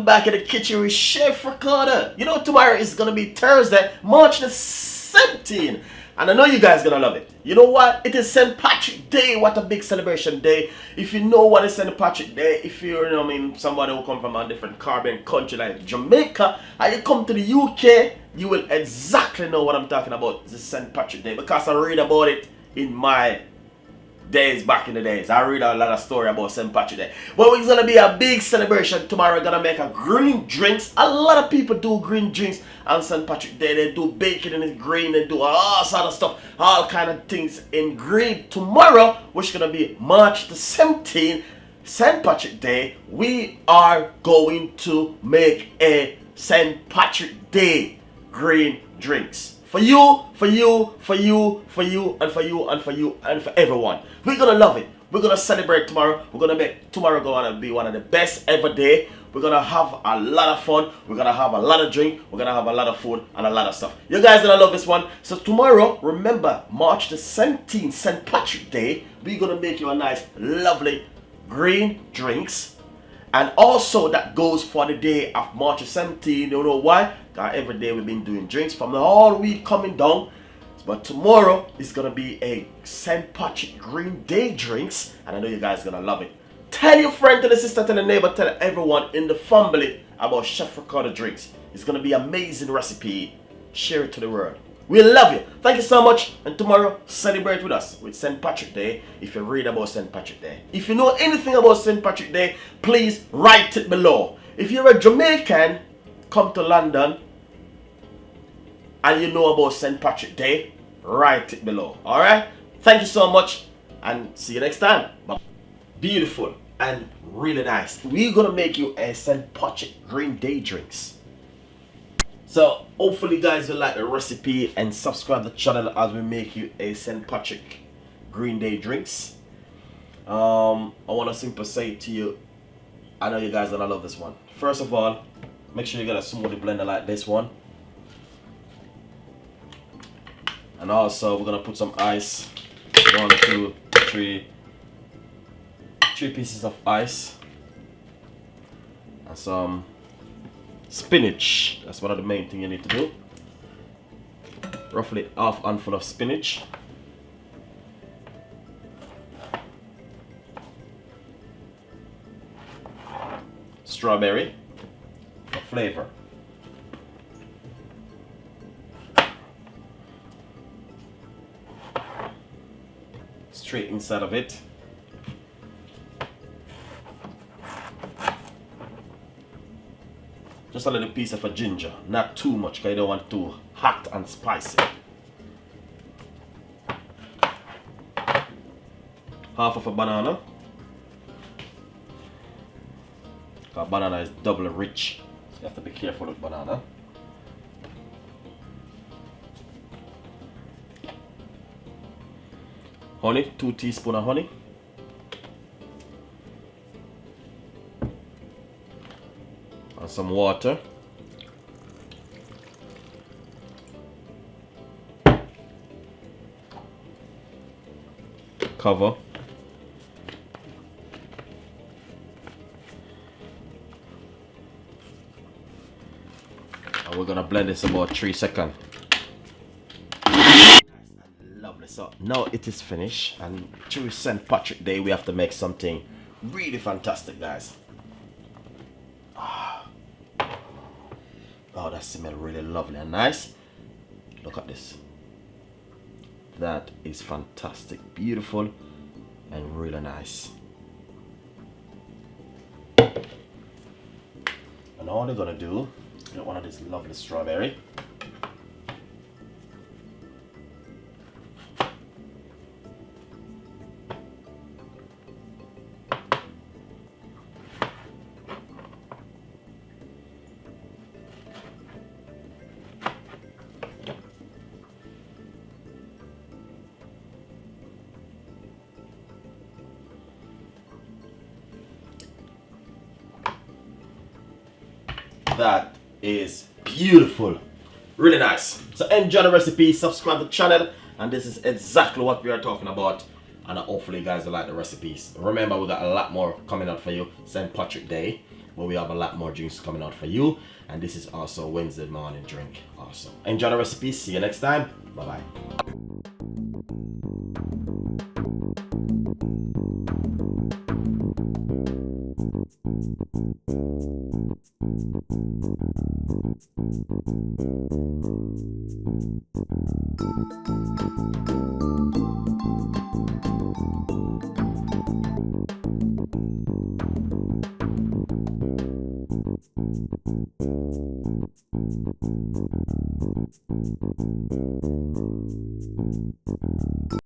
I'm back in the kitchen with Chef Ricardo. You know, tomorrow is gonna be Thursday, March the 17th. And I know you guys gonna love it. You know what? It is St. Patrick's Day. What a big celebration day. If you know what is St. Patrick's Day, if you're, somebody who come from a different Caribbean country like Jamaica, and you come to the UK, you will exactly know what I'm talking about. This St. Patrick's Day, because I read about it in my days back in the days. I read a lot of story about St. Patrick's Day. But it's gonna be a big celebration tomorrow. We're gonna make a green drinks. A lot of people do green drinks on St. Patrick's Day. They do bacon in green, they do all sort of stuff, all kind of things in green. Tomorrow, which is gonna be March the 17th, St. Patrick's Day, we are going to make a St. Patrick's Day green drinks. For you, for you, for you, for you, and for you, and for you, and for everyone. We're gonna love it. We're gonna celebrate tomorrow. We're gonna make tomorrow gonna be one of the best ever day. We're gonna have a lot of fun. We're gonna have a lot of drink. We're gonna have a lot of food and a lot of stuff. You guys gonna love this one. So tomorrow, remember, March the 17th, St. Patrick's Day, we're gonna make you a nice, lovely green drinks. And also that goes for the day of March the 17th. You know why? Because every day we've been doing drinks from the whole week coming down. But tomorrow is going to be a St. Patrick Green Day drinks. And I know you guys are going to love it. Tell your friend, tell your sister, tell your neighbor, tell everyone in the family about Chef Ricardo drinks. It's going to be an amazing recipe. Share it to the world. We love you. Thank you so much. And tomorrow, celebrate with us with St. Patrick's Day if you read about St. Patrick's Day. If you know anything about St. Patrick's Day, please write it below. If you're a Jamaican, come to London and you know about St. Patrick's Day, write it below. Alright? Thank you so much and see you next time. Bye. Beautiful and really nice. We're going to make you a St. Patrick Green Day drinks. So hopefully guys will like the recipe and subscribe to the channel as we make you a St. Patrick Green Day drinks. I want to simply say to you, I know you guys are gonna love this one. First of all, make sure you get a smoothie blender like this one. And also we're gonna put some ice. 1, 2, 3 pieces of ice. And some spinach. That's one of the main things you need to do. Roughly half handful of spinach. Strawberry for flavor. Straight inside of it. Just a little piece of a ginger, not too much because I don't want too hot and spicy. Half of a banana. Because banana is double rich, so you have to be careful with banana. Honey, 2 teaspoons of honey. And some water. Cover. And we're gonna blend this about 3 seconds. Lovely. So now it is finished, and through St. Patrick's Day we have to make something really fantastic, guys. Oh, that smells really lovely and nice. Look at this. That is fantastic, beautiful, and really nice. And all they're gonna do, get one of this lovely strawberry. That is beautiful, really nice. So enjoy the recipe, subscribe to the channel, and this is exactly what we are talking about. And hopefully you guys will like the recipes. Remember, we got a lot more coming out for you. St. Patrick's Day, but we have a lot more drinks coming out for you. And this is also Wednesday morning drink also. Enjoy the recipe. See you next time. Bye bye.